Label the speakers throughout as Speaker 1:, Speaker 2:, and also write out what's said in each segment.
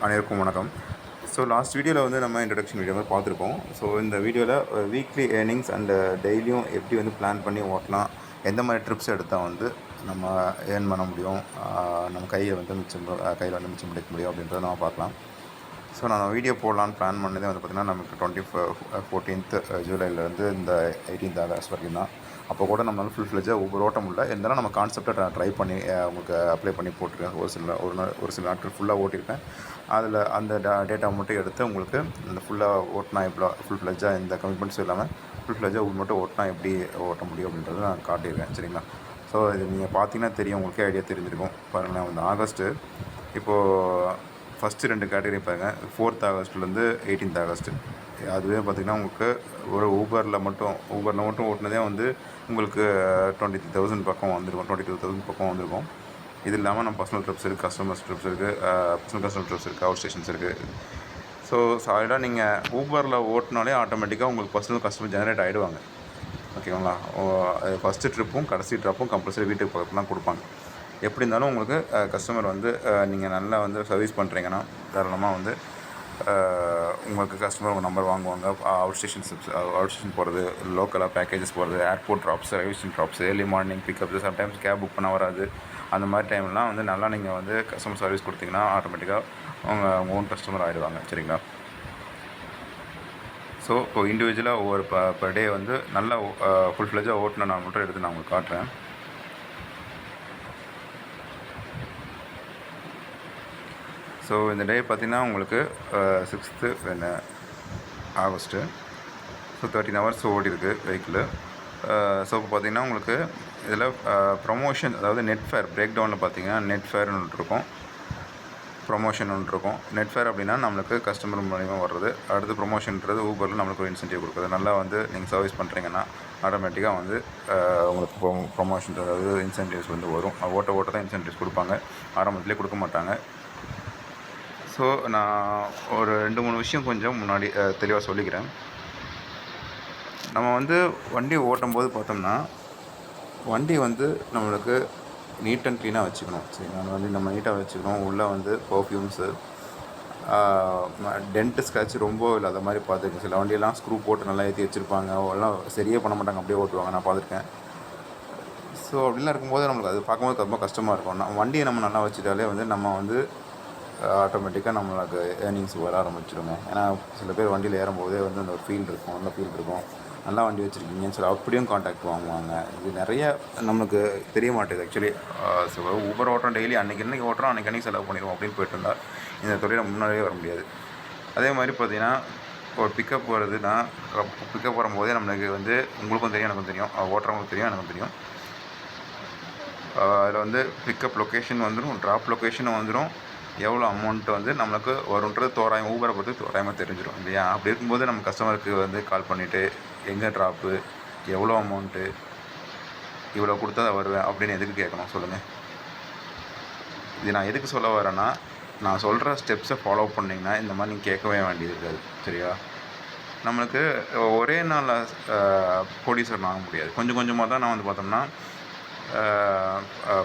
Speaker 1: அனைவருக்கும் வணக்கம். So last வீடியோவில் வந்து நம்ம இன்ட்ரடக்ஷன் வீடியோ மாதிரி பார்த்துருப்போம். ஸோ இந்த வீடியோவில் வீக்லி ஏர்னிங்ஸ் அண்டு டெய்லியும் எப்படி வந்து பிளான் பண்ணி ஓட்டலாம், எந்த மாதிரி ட்ரிப்ஸ் எடுத்தால் வந்து நம்ம ஏர்ன் பண்ண முடியும், நம்ம கையை வந்து கையில் வந்து மிச்சம் பிடிக்க முடியும் அப்படின்றத நம்ம பார்க்கலாம். ஸோ நான் வீடியோ போடலான்னு பிளான் பண்ணதே வந்து பார்த்திங்கன்னா நமக்கு 14th ஜூலைலேருந்து இந்த 18th ஆகஸ்ட் வரைக்கும் தான். அப்போ கூட நம்மளால் ஃபுல் ஃப்ளெஜாக ஒவ்வொரு ஓட்ட முடியல. இருந்தாலும் நம்ம கான்செப்டை நான் ட்ரை பண்ணி உங்களுக்கு அப்ளை பண்ணி போட்டிருக்கேன். ஒரு சில நாட்கள் ஃபுல்லாக ஓட்டியிருக்கேன். அதில் அந்த டேட்டா மட்டும் எடுத்து உங்களுக்கு இந்த ஃபுல்லாக ஓட்டினா எவ்வளோ ஃபுல் ஃப்ளெஜாக எந்த கமிட்மெண்ட்ஸும் இல்லாமல் ஃபுல் ஃப்ளெஜாக மட்டும் ஓட்டினா எப்படி ஓட்ட முடியும் அப்படின்றத நான் காட்டியிருக்கேன். சரிங்களா? ஸோ இது நீங்கள் பார்த்தீங்கன்னா தெரியும், உங்களுக்கே ஐடியா தெரிஞ்சிருக்கும். பாருங்களேன், இந்த ஆகஸ்ட்டு இப்போது ஃபஸ்ட்டு 2 கேட்டகரி பாருங்க. 4th ஆகஸ்ட்லேருந்து 18th August. அதுவே பார்த்திங்கன்னா உங்களுக்கு ஒரு ஊபரில் மட்டும் ஓட்டினதே வந்து உங்களுக்கு 23,000 பக்கம் வந்திருக்கும், 22,000 பக்கம் வந்திருக்கும். இது இல்லாமல் நம்ம பர்சனல் ட்ரிப்ஸ் இருக்குது, கஸ்டமர்ஸ் ட்ரிப்ஸ் இருக்குது, கஸ்டமர் ட்ரிப்ஸ் இருக்குது, அவுட் ஸ்டேஷன்ஸ் இருக்குது. ஸோ சாலிடாக நீங்கள் ஊபரில் ஓட்டினாலே ஆட்டோமேட்டிக்காக உங்களுக்கு பர்சனல் கஸ்டமர் ஜெனரேட் ஆகிடுவாங்க. ஓகேங்களா? ஃபஸ்ட்டு ட்ரிப்பும் கடைசி ட்ரிப்பும் கம்பல்சரி வீட்டுக்கு பக்கத்தில் தான் கொடுப்பாங்க. எப்படி இருந்தாலும் உங்களுக்கு கஸ்டமர் வந்து நீங்கள் நல்லா வந்து சர்வீஸ் பண்ணுறீங்கன்னா தாராளமாக வந்து உங்களுக்கு கஸ்டமர் உங்கள் நம்பர் வாங்குவாங்க. அவுட் ஸ்டேஷன் போகிறது, லோக்கலாக பேக்கேஜஸ் போகிறது, airport drops, railway station drops, early morning pickups, sometimes cab book பண்ண வராது. அந்த மாதிரி டைம்லாம் வந்து நல்லா நீங்கள் வந்து கஸ்டமர் சர்வீஸ் கொடுத்தீங்கன்னா ஆட்டோமேட்டிக்காக உங்கள் ஓன் கஸ்டமர் ஆகிடுவாங்க. சரிங்களா? ஸோ இப்போ இண்டிவிஜுவலாக ஒவ்வொரு பர் டே வந்து நல்லா ஃபுல் ஃப்ளெஜாக ஓட்டின நான் மட்டும் எடுத்து நான் உங்களுக்கு காட்டுறேன். ஸோ இந்த டே பார்த்திங்கன்னா உங்களுக்கு 6th ஆகஸ்ட்டு. ஸோ 13 hours ஓடிருக்கு வெஹிக்கிள். ஸோ இப்போ பார்த்திங்கன்னா உங்களுக்கு இதில் ப்ரொமோஷன், அதாவது நெட் ஃபேர் பிரேக் டவுனில் பார்த்திங்கன்னா நெட் ஃபேர்னு ஒன்று இருக்கும், ப்ரொமோஷன் ஒன்று இருக்கும். நெட் ஃபேர் அப்படின்னா நம்மளுக்கு கஸ்டமர் மூலிமா வர்றது. அடுத்து ப்ரொமோஷன்றது ஊபரில் நம்மளுக்கு ஒரு இன்சென்டிவ் கொடுக்குறது. நல்லா வந்து நீங்கள் சர்வீஸ் பண்ணுறீங்கன்னா ஆட்டோமேட்டிக்காக வந்து உங்களுக்கு ப்ரொமோஷன், அதாவது இன்சென்டிவ்ஸ் வந்து வரும். ஓட்ட தான் இன்சென்டிவ்ஸ் கொடுப்பாங்க, ஆரம்பத்துலேயே கொடுக்க மாட்டாங்க. ஸோ நான் ஒரு 2-3 விஷயம் கொஞ்சம் முன்னாடி தெளிவாக சொல்லிக்கிறேன். நம்ம வந்து வண்டி ஓட்டும்போது பார்த்தோம்னா வண்டி வந்து நம்மளுக்கு நீட் அண்ட் க்ளீனாக வச்சுக்கணும். சரிங்களா? வண்டி நம்ம நீட்டாக வச்சுக்கணும். உள்ளே வந்து பர்ஃப்யூம்ஸு, டென்ட்டு ஸ்க்ராட்ச் ரொம்ப இல்லாத மாதிரி பார்த்துக்கணும். சில வண்டியெல்லாம் ஸ்க்ரூ போட்டு நல்லா ஏற்றி வச்சுருப்பாங்க, எல்லாம் சரியே பண்ண மாட்டாங்க, அப்படியே ஓட்டுவாங்க, நான் பார்த்துருக்கேன். ஸோ அப்படிலாம் இருக்கும்போது நம்மளுக்கு அது பார்க்கும்போது ரொம்ப கஷ்டமாக இருக்கும். வண்டியை நம்ம நல்லா வச்சுட்டாலே வந்து நம்ம வந்து ஆட்டோமேட்டிக்காக நம்மளுக்கு ஏர்னிங்ஸ் வர ஆரம்பிச்சிடுங்க. ஏன்னா சில பேர் வண்டியில் ஏறும்போதே வந்து அந்த ஒரு ஃபீல் இருக்கும், நல்லா வண்டி வச்சுருக்கீங்கன்னு சொல்லி அப்படியும் காண்டாக்ட் வாங்குவாங்க. இது நிறைய நம்மளுக்கு தெரிய மாட்டேது ஆக்சுவலி. ஸோ ஊபர் ஓட்டுறோம், டெய்லி அன்றைக்கி ஓட்டுறோம், அன்றைக்கி செலவு பண்ணிடுவோம் அப்படின்னு போயிட்டு இருந்தால் இந்த தொழிலை முன்னாடியே வர முடியாது. அதே மாதிரி பார்த்திங்கன்னா ஒரு பிக்கப் வருதுன்னா, பிக்கப் வரும்போதே நம்மளுக்கு வந்து உங்களுக்கும் தெரியும், எனக்கும் தெரியும், ஓட்டுறவங்களுக்கும் தெரியும், எனக்கும் தெரியும். அதில் வந்து பிக்கப் லொக்கேஷன் வந்துடும், ட்ராப் லொக்கேஷனும் வந்துடும், எவ்வளோ அமௌண்ட் வந்து நம்மளுக்கு வருன்றது தோராயம் ஊபரை பொறுத்து தோராயமாக தெரிஞ்சிடும் இல்லையா? அப்படி இருக்கும்போது நம்ம கஸ்டமருக்கு வந்து கால் பண்ணிவிட்டு எங்கே ட்ராப்பு, எவ்வளோ அமௌண்ட்டு, இவ்வளோ கொடுத்தா தான் வருவேன் அப்படின்னு எதுக்கு கேட்கணும் சொல்லுங்கள்? இது நான் எதுக்கு சொல்ல வரேன்னா, நான் சொல்கிற ஸ்டெப்ஸை ஃபாலோ பண்ணிங்கன்னா இந்த மாதிரி நீங்கள் கேட்கவே வேண்டியது இருக்காது. சரியா? நம்மளுக்கு ஒரே நாளில் கோடீஸ்வரன் ஆக முடியாது. கொஞ்சம் கொஞ்சமாக தான் நான் வந்து பார்த்தோம்னா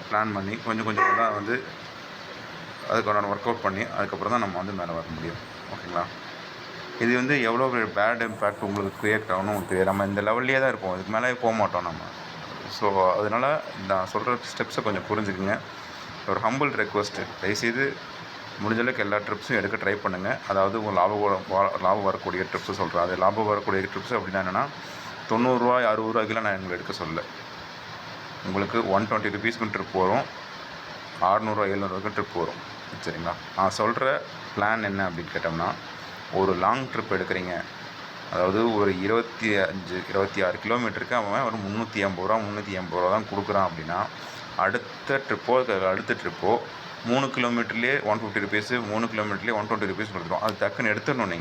Speaker 1: பிளான் பண்ணி கொஞ்சம் கொஞ்சமாக தான் வந்து அதுக்கான ஒர்க் அவுட் பண்ணி அதுக்கப்புறம் தான் நம்ம வந்து மேலே வர முடியும். ஓகேங்களா? இது வந்து எவ்வளோ பேட் இம்பேக்ட் உங்களுக்கு க்ரியேட் ஆகணும் உங்களுக்கு தெரியாது. நம்ம இந்த லெவல்லே தான் இருப்போம், இதுக்கு மேலே போக மாட்டோம் நம்ம. ஸோ அதனால் நான் சொல்கிற ஸ்டெப்ஸை கொஞ்சம் புரிஞ்சுக்குங்க. ஒரு ஹம்பிள் ரெக்வஸ்ட்டு, தயவுசெய்து முடிஞ்சளவுக்கு எல்லா ட்ரிப்ஸும் எடுக்க ட்ரை பண்ணுங்கள். அதாவது உங்கள் லாபம் வரக்கூடிய ட்ரிப்ஸு சொல்கிறேன். அது லாபம் வரக்கூடிய ட்ரிப்ஸ் அப்படின்னா என்னென்னா, ₹90 ₹60 நான் எங்களை எடுக்க சொல்லலை. உங்களுக்கு ₹120 ட்ரிப் வரும், ₹600 ₹700 ட்ரிப் வரும். சரிங்களா? நான் சொல்கிற பிளான் என்ன அப்படின்னு கேட்டோம்னா, ஒரு லாங் ட்ரிப் எடுக்கிறீங்க, அதாவது ஒரு 26 கிலோமீட்டருக்கு அவன் ஒரு ₹380 தான் கொடுக்குறான் அப்படின்னா, அடுத்த ட்ரிப்போ 3 கிலோமீட்டர்லேயே ₹150, 3 கிலோமீட்டர்லேயே ₹120 கொடுத்துரும். அது டக்குன்னு எடுத்துடணும்.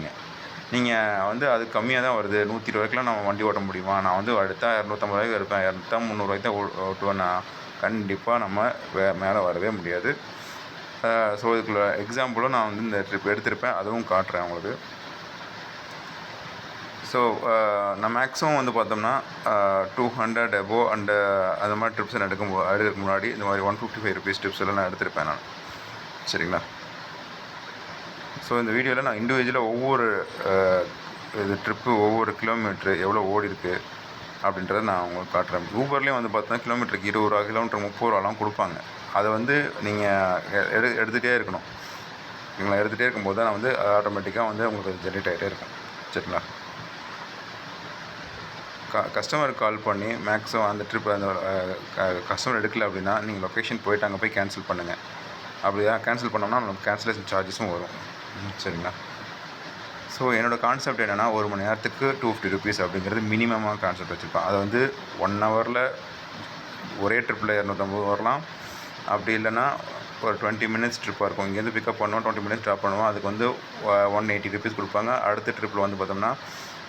Speaker 1: நீங்கள் வந்து அது கம்மியாக தான் வருது, ₹120 நம்ம வண்டி ஓட்ட முடியுமா? நான் வந்து எடுத்தால் ₹250 இருப்பேன், எடுத்தால் ₹300 தான் ஓட்டுவேன்னா கண்டிப்பாக நம்ம மேலே வரவே முடியாது. ஸோ இதுக்குள்ள எக்ஸாம்பிளும் நான் வந்து இந்த ட்ரிப் எடுத்திருப்பேன், அதுவும் காட்டுறேன் உங்களுக்கு. ஸோ நான் மேக்ஸிமம் வந்து பார்த்தோம்னா 200 எபோவ் அண்டு அந்த மாதிரி ட்ரிப்ஸ் நான் எடுக்கிறதுக்கு முன்னாடி இந்த மாதிரி ₹155 ட்ரிப்ஸ் எல்லாம் நான் எடுத்திருப்பேன் நான். சரிங்களா? ஸோ இந்த வீடியோவில் நான் இண்டிவிஜுவலாக ஒவ்வொரு இது ட்ரிப்பு ஒவ்வொரு கிலோமீட்ரு எவ்வளோ ஓடிருக்கு அப்படின்றத நான் உங்களுக்கு காட்டுறேன். ஊபர்லேயும் வந்து பார்த்தீங்கன்னா கிலோமீட்டருக்கு 20 ரூபா, கிலோமீட்டர் 30 ரூபாலாம் கொடுப்பாங்க. அதை வந்து நீங்கள் எடுத்துகிட்டே இருக்கணும். நீங்களா எடுத்துகிட்டே இருக்கும்போது தான் வந்து ஆட்டோமேட்டிக்காக வந்து உங்களுக்கு ஜென்ரேட் ஆகிட்டே இருக்கும். சரிங்களா? கஸ்டமருக்கு கால் பண்ணி மேக்ஸிமம் அந்த ட்ரிப் அந்த கஸ்டமர் எடுக்கலை அப்படின்னா நீங்கள் லொக்கேஷன் போய்ட்டு அங்கே போய் கேன்சல் பண்ணுங்கள். அப்படி தான் கேன்சல் பண்ணோம்னா நமக்கு கேன்சலேஷன் சார்ஜஸும் வரும். சரிங்களா? ஸோ என்னோடய கான்செப்ட் என்னென்னா, ஒரு மணி நேரத்துக்கு 250 ருபீஸ் அப்படிங்கிறது மினிமமாக கான்செப்ட் வச்சுருப்பேன். அதை வந்து 1 ஹவரில் ஒரே ட்ரிப்பில் 250 வரலாம். அப்படி இல்லைன்னா ஒரு 20 மினிட்ஸ் ட்ரிப்பாக இருக்கும். இங்கேருந்து பிக்கப் பண்ணுவோம், 20 மினிட்ஸ் ட்ராப் பண்ணுவோம். அதுக்கு வந்து 180 ருபீஸ் கொடுப்பாங்க. அடுத்த ட்ரிப்பில் வந்து பார்த்தோம்னா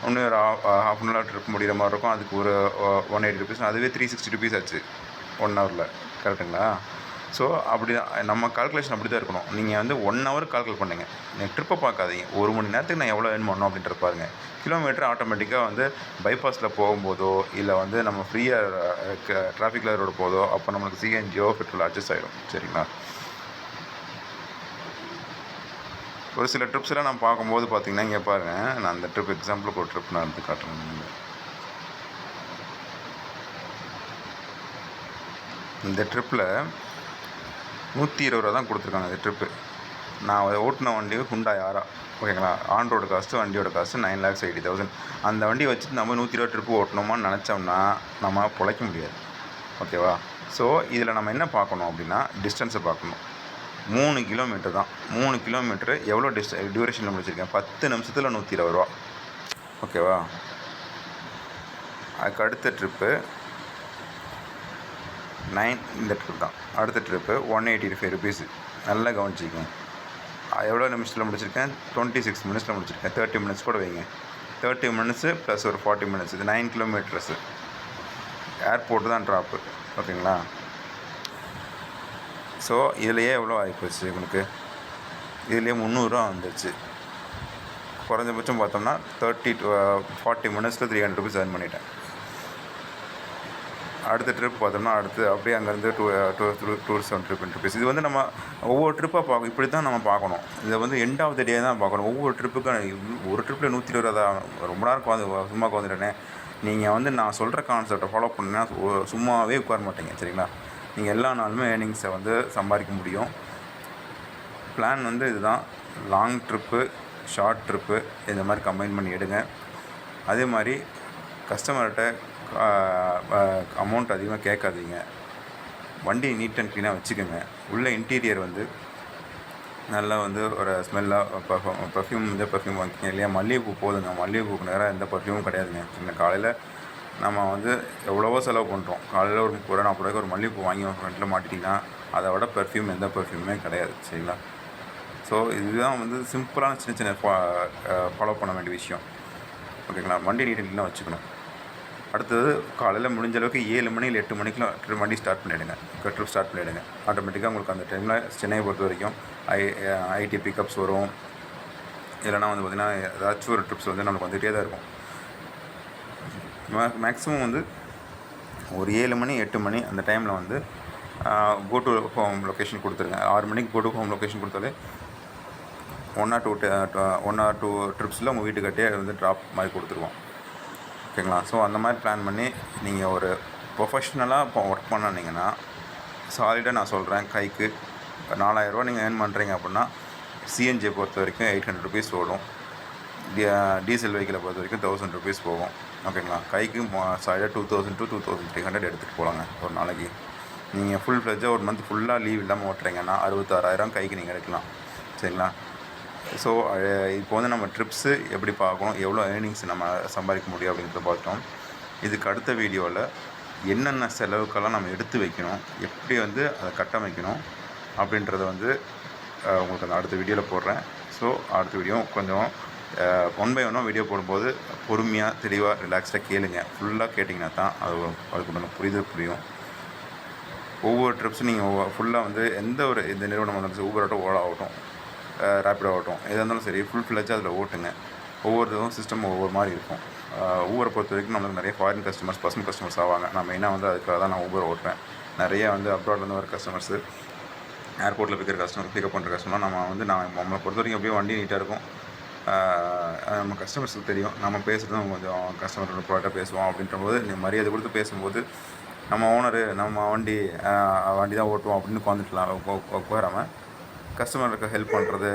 Speaker 1: இன்னும் ஒரு ஹாஃப் அன் ஹவர் ட்ரிப் முடிகிற மாதிரி இருக்கும். அதுக்கு ஒரு 180 ருபீஸ். அதுவே 360 ருபீஸ் ஆச்சு 1 ஹவரில். கரெக்டுங்களா? ஸோ அப்படி தான் நம்ம கால்குலேஷன் அப்படி தான் இருக்கணும். நீங்கள் வந்து 1 ஹவர் கால்குலேட் பண்ணுங்க. நீங்கள் ட்ரிப்பை பார்க்காதீங்க. ஒரு மணி நேரத்துக்கு நான் எவ்வளோ ஏர்ன் பண்ணணும் அப்படின்றத பாருங்கள். கிலோமீட்டர் ஆட்டோமேட்டிக்காக வந்து பைபாஸில் போகும்போதோ இல்லை வந்து நம்ம ஃப்ரீயாக டிராஃபிக்கில் ரோடு போதோ அப்போ நம்மளுக்கு சிஎன்ஜியோ பெட்ரோல் அட்ஜஸ்ட் ஆகிடும். சரிங்களா? ஒரு சில ட்ரிப்ஸ்லாம் நான் பார்க்கும்போது பார்த்தீங்கன்னா, இங்கே பாருங்கள், நான் அந்த ட்ரிப் எக்ஸாம்பிளுக்கு ஒரு ட்ரிப் நான் எடுத்து காட்டுறேன். இந்த ட்ரிப்பில் 120 ரூபா தான் கொடுத்துருக்காங்க. இந்த ட்ரிப்பு நான் ஓட்டின வண்டி ஹுண்டா யாரா, ஓகேங்களா? ஆன் ரோடு காஸ்ட்டு, வண்டியோட காஸ்ட்டு 9,80,000. அந்த வண்டி வச்சுட்டு நம்ம 120 ட்ரிப்பு ஓட்டணுமான்னு நினச்சோம்னா நம்ம பிழைக்க முடியாது. ஓகேவா? ஸோ இதில் நம்ம என்ன பார்க்கணும் அப்படின்னா, டிஸ்டன்ஸை பார்க்கணும். 3 கிலோமீட்டர் தான். 3 கிலோமீட்டரு எவ்வளோ டியூரேஷனில் முடிச்சிருக்கேன்? 10 நிமிஷத்தில் 120 ரூபா. ஓகேவா? அதுக்கு அடுத்த ட்ரிப்பு 9 இந்த ட்ரிப் தான். அடுத்த ட்ரிப்பு 185 ருபீஸு. நல்லா கவனிச்சிக்கங்க. எவ்வளோ நிமிஷத்தில் முடிச்சிருக்கேன்? 26 மினிட்ஸில் முடிச்சிருக்கேன். 30 மினிட்ஸ் கூட வைங்க. 30 மினிட்ஸு ப்ளஸ் ஒரு 40 மினிட்ஸ். இது 9 கிலோமீட்டர்ஸு. ஏர்போர்ட்டு தான் ட்ராப்பு. ஓகேங்களா? ஸோ இதுலையே எவ்வளோ ஆகிப்போச்சு உங்களுக்கு? இதுலேயே 300 ரூபா வந்துடுச்சு. குறைஞ்சபட்சம் பார்த்தோம்னா 40 மினிட்ஸில் 300 ருபீஸ் ஏர்ன் பண்ணிட்டேன். அடுத்த ட்ரிப் பார்த்தோம்னா அடுத்து அப்படியே அங்கேருந்து டூரிஸ்ட் ட்ரிப் ருபீஸ். இது வந்து நம்ம ஒவ்வொரு ட்ரிப்பாக பார்க்கணும். இப்படி தான் நம்ம பார்க்கணும். இதை வந்து எண்ட் ஆஃப் த டே தான் பார்க்கணும். ஒவ்வொரு ட்ரிப்புக்கும் ஒரு ட்ரிப்பில் 120 தான். ரொம்ப நேரம் சும்மா உட்காந்துட்டேனே. நீங்கள் வந்து நான் சொல்கிற கான்செப்டை ஃபாலோ பண்ணினா சும்மாவே உட்கார மாட்டீங்க. சரிங்களா? நீங்கள் எல்லா நாளுமே ஏர்னிங்ஸை வந்து சம்பாதிக்க முடியும். பிளான் வந்து இதுதான். லாங் ட்ரிப்பு, ஷார்ட் ட்ரிப்பு இந்த மாதிரி கம்பைன் பண்ணி எடுங்க. அதே மாதிரி கஸ்டமர்கிட்ட அமௌண்ட் அதிகமாக கேட்காதீங்க. வண்டி நீட் அண்ட் க்ளீனாக வச்சுக்கோங்க. உள்ள இன்டீரியர் வந்து நல்லா வந்து ஒரு ஸ்மெல்லாக பர்ஃப்யூம் இந்த பர்ஃப்யூம் வாங்கிக்கிங்க. இல்லையா மல்லிகைப்பூ போதுங்க. மல்லிகைப்பூக்கு நேராக எந்த பர்ஃப்யூமும் கிடையாதுங்க. சின்ன காலையில் நம்ம வந்து எவ்வளவோ செலவு பண்ணுறோம். காலையில் ஒரு 30 ரூபா 40 ரூபாய்க்கு ஒரு மல்லிகைப்பூ வாங்கி ஃப்ரெண்டில் மாட்டிட்டிங்கன்னா அதை விட பர்ஃப்யூம் எந்த பர்ஃப்யூமே கிடையாது. சரிங்களா? ஸோ இதுதான் வந்து சிம்பிளான சின்ன சின்ன ஃபாலோ பண்ண வேண்டிய விஷயம். ஓகேங்களா? வண்டி நீட் அண்ட் க்ளீனாக வச்சுக்கணும். அடுத்தது காலையில் முடிஞ்ச அளவுக்கு 7 மணி இல்லை 8 மணிக்கெலாம் வண்டி ஸ்டார்ட் பண்ணிவிடுங்க. ட்ரிப் ஸ்டார்ட் பண்ணிவிடுங்க. ஆட்டோமேட்டிக்காக உங்களுக்கு அந்த டைமில் சென்னையை பொறுத்த வரைக்கும் ஐடி பிக்கப்ஸ் வரும். இல்லைனா வந்து பார்த்திங்கன்னா ஏதாச்சும் ஒரு ட்ரிப்ஸ் வந்து நம்மளுக்கு வந்துகிட்டே தான் இருக்கும். மேக்ஸிமம் வந்து ஒரு 7 மணி 8 மணி அந்த டைமில் வந்து கோ டு ஹோம் லொக்கேஷன் கொடுத்துருங்க. 6 மணிக்கு கோ டு ஹோம் லொக்கேஷன் கொடுத்தாலே 1 or 2 ட்ரிப்ஸில் உங்கள் வீட்டுக்கிட்டே வந்து ட்ராப் மாதிரி கொடுத்துருவோம். ஓகேங்களா? ஸோ அந்த மாதிரி பிளான் பண்ணி நீங்கள் ஒரு ப்ரொஃபஷ்னலாக இப்போ ஒர்க் பண்ணிங்கன்னா சாலிடாக நான் சொல்கிறேன், கைக்கு 4000 ரூபா நீங்கள் ஏர்ன் பண்ணுறீங்க அப்படின்னா சிஎன்ஜியை பொறுத்த வரைக்கும் 800 ருபீஸ் ஓடும். டீசல் வெஹிக்கிளை பொறுத்த வரைக்கும் 1000 ருபீஸ் போகும். ஓகேங்களா? கைக்கு சாலிடாக 2000 to 2300 எடுத்துகிட்டு போகலாங்க ஒரு நாளைக்கு. நீங்கள் ஃபுல் ஃப்ளெஜ்ஜாக ஒரு மந்த் ஃபுல்லாக லீவ் இல்லாமல் ஓட்டுறீங்கன்னா 66,000 கைக்கு நீங்கள் எடுக்கலாம். சரிங்களா? ஸோ இப்போ வந்து நம்ம ட்ரிப்ஸு எப்படி பார்க்கணும், எவ்வளோ ஏர்னிங்ஸ் நம்ம சம்பாதிக்க முடியும் அப்படின்றத பார்த்தோம். இதுக்கு அடுத்த வீடியோவில் என்னென்ன செலவுக்கெல்லாம் நம்ம எடுத்து வைக்கணும், எப்படி வந்து அதை கட்டமைக்கணும் அப்படின்றத வந்து உங்களுக்கு அந்த அடுத்த வீடியோவில் போடுறேன். ஸோ அடுத்த வீடியோ கொஞ்சம் 1 by 1 வீடியோ போடும்போது பொறுமையாக தெளிவாக ரிலாக்ஸ்டாக கேளுங்க. ஃபுல்லாக கேட்டிங்கன்னா தான் அதுக்கு உண்டான புரியும். ஒவ்வொரு ட்ரிப்ஸும் நீங்கள் ஃபுல்லாக வந்து எந்த ஒரு இந்த நிறுவனம் வந்தாலும் ஊபர் ஆகட்டும், ஓலா ஆகட்டும், ரேப்பிடோ ஆகட்டும், எதாக இருந்தாலும் சரி ஃபுல் ஃப்ளெஜ்ஜாக அதில் ஓட்டுங்க. ஒவ்வொருத்தரும் சிஸ்டம் ஒவ்வொரு மாதிரி இருக்கும். ஊபரை பொறுத்த வரைக்கும் நம்மளுக்கு நிறைய ஃபாரின் கஸ்டமர்ஸ், பர்சனல் கஸ்டமர்ஸ் ஆவாங்க. நான் மெயினாக வந்து அதுக்காக தான் நான் ஊபர் ஓட்டுறேன். நிறைய வந்து அப்ராட்லேருந்து வர கஸ்டமர்ஸு ஏர்போர்ட்டில் பிக்கப் பண்ணுற கஸ்டமர் நம்மளை பொறுத்த வரைக்கும் எப்படியும் வண்டி நீட்டாக இருக்கும். நம்ம கஸ்டமர்ஸுக்கு தெரியும். நம்ம பேசுகிறதும் கொஞ்சம் கஸ்டமரோட ப்ராடக்டாக பேசுவோம். அப்படின்றபோது மரியாதை கொடுத்து பேசும்போது நம்ம ஓனரு நம்ம வண்டி தான் ஓட்டுவோம் அப்படின்னு உட்காந்துக்கலாம். உட்காராமல் கஸ்டமருக்கு ஹெல்ப் பண்ணுறது,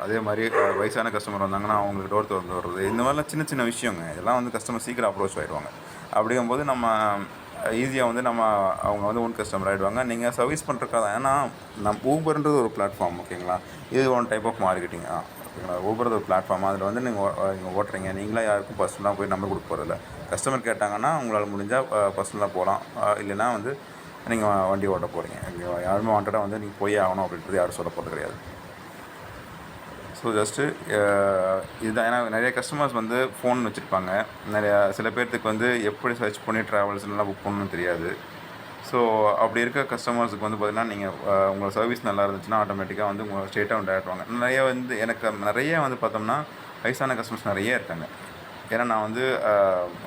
Speaker 1: அதே மாதிரி வயசான கஸ்டமர் வந்தாங்கன்னா அவங்களுக்கு டோர் திறந்து வர்றது, இந்த மாதிரிலாம் சின்ன சின்ன விஷயங்க. இதெல்லாம் கஸ்டமர் சீக்கிரம் அப்ரோச் ஆகிடுவாங்க. அப்படிங்கும்போது நம்ம ஈஸியாக அவங்க ஓன் கஸ்டமர் ஆகிடுவாங்க. நீங்கள் சர்வீஸ் பண்ணுறக்காக ஏன்னா ஊபர்ன்றது ஒரு பிளாட்ஃபார்ம், ஓகேங்களா. இது ஒன் டைப் ஆஃப் மார்க்கெட்டிங், ஓகேங்களா. ஊபர் ஒரு பிளாட்ஃபார்ம். அதில் நீங்கள் ஓட்டுறீங்க. நீங்களாம் யாருக்கும் பர்சனலாக போய் நம்பர் கொடுக்க போகிறதில்ல. கஸ்டமர் கேட்டாங்கன்னா உங்களால் முடிஞ்சால் பர்சனலாக போகலாம். இல்லைன்னா நீங்கள் வண்டி ஓட்ட போகிறீங்க. யாருமே வாண்டடாக நீங்கள் போய் ஆகணும் அப்படின்றது யாரும் சொல்ல போகிறது கிடையாது. ஸோ ஜஸ்ட்டு இதுதான். ஏன்னா நிறைய கஸ்டமர்ஸ் ஃபோன் வச்சுருப்பாங்க. சில பேர்த்துக்கு எப்படி சர்ச் பண்ணி ட்ராவல்ஸ்லாம் புக் பண்ணணும்னு தெரியாது. ஸோ அப்படி இருக்க கஸ்டமர்ஸுக்கு பார்த்திங்கன்னா நீங்கள் உங்கள் சர்வீஸ் நல்லா இருந்துச்சுன்னா ஆட்டோமேட்டிக்காக உங்கள் ஸ்ட்ரெயிட்டாக டேரக்ட் வாங்க. நிறைய எனக்கு நிறைய பார்த்தோம்னா வயசான கஸ்டமர்ஸ் நிறைய இருக்காங்க. ஏன்னா நான்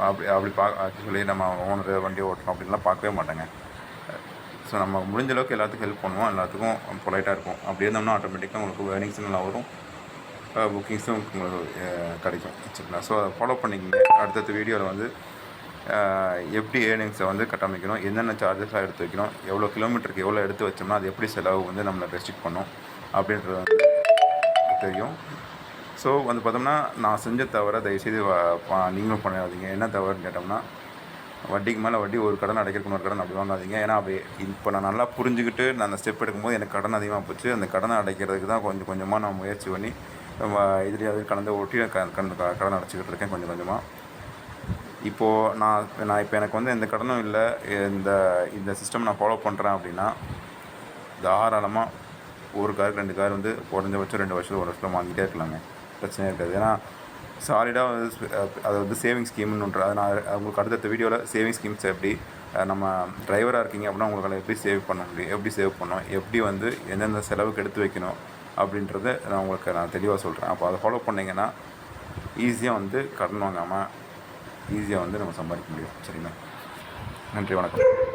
Speaker 1: அப்படி ஆக்சுவலி நம்ம ஓனர் வண்டி ஓட்டுறோம் அப்படின்லாம் பார்க்கவே மாட்டேங்க. ஸோ நம்ம முடிஞ்ச அளவுக்கு எல்லாத்துக்கும் ஹெல்ப் பண்ணுவோம், எல்லாத்துக்கும் பொலைட்டாக இருக்கும். அப்படி இருந்தோம்னா ஆட்டோமேட்டிக்காக உங்களுக்கு ஏர்னிங்ஸும் நல்லா வரும், புக்கிங்ஸும் உங்களுக்கு கிடைக்கும், சரிங்களா. ஸோ அதை ஃபாலோ பண்ணிக்கங்க. அடுத்தடுத்த வீடியோவில் எப்படி ஏர்னிங்ஸை கட்டமைக்கணும், என்னென்ன சார்ஜஸாக எடுத்து வைக்கணும், எவ்வளோ கிலோமீட்டருக்கு எவ்வளோ எடுத்து வச்சோம்னா அது எப்படி செலவு நம்மளை ரெஸ்ட்ரிக்ட் பண்ணும் அப்படின்றது தெரியும். ஸோ பார்த்தோம்னா நான் செஞ்ச தவிர தயவுசெய்து நீங்களும் பண்ணாதீங்க. என்ன தவறுன்னு கேட்டோம்னா, வட்டிக்கு மேலே வட்டி, ஒரு கடன் அடைக்கிறதுக்கு ஒரு கடன் அப்படி வாங்காதீங்க. ஏன்னா அப்படி இப்போ நான் நல்லா புரிஞ்சுக்கிட்டு நான் அந்த ஸ்டெப் எடுக்கும்போது எனக்கு கடன் அதிகமாக போச்சு. அந்த கடனை அடைக்கிறதுக்கு தான் கொஞ்சம் கொஞ்சமாக நான் முயற்சி பண்ணி இதுலேயாவது கலந்து ஓட்டி கடன் அடைச்சிக்கிட்டு இருக்கேன் கொஞ்சம் கொஞ்சமாக. இப்போது நான் இப்போ எனக்கு எந்த கடனும் இல்லை, இந்த சிஸ்டம் நான் ஃபாலோ பண்ணுறேன் அப்படின்னா தாராளமாக ஒரு காருக்கு 2 கார் குறைஞ்சபட்சம் 2 வருஷம் 1 வருஷத்தில் வாங்கிட்டே இருக்கலாங்க. பிரச்சனையே இருக்காது. ஏன்னா சாலிடாக அது சேவிங் ஸ்கீம்னுன்ற அது நான் உங்களுக்கு அடுத்த வீடியோவில் சேவிங் ஸ்கீம்ஸ் எப்படி நம்ம டிரைவராக இருக்கீங்க அப்படின்னா உங்களுக்கு எப்படி சேவ் பண்ண முடியும், எப்படி சேவ் பண்ணணும், எப்படி எந்தெந்த செலவுக்கு எடுத்து வைக்கணும் அப்படின்றத நான் தெளிவாக சொல்கிறேன். அப்போ அதை ஃபாலோ பண்ணிங்கன்னா ஈஸியாக கடன் வாங்காமல் ஈஸியாக நம்ம சம்பாதிக்க முடியும், சரிங்களா. நன்றி, வணக்கம்.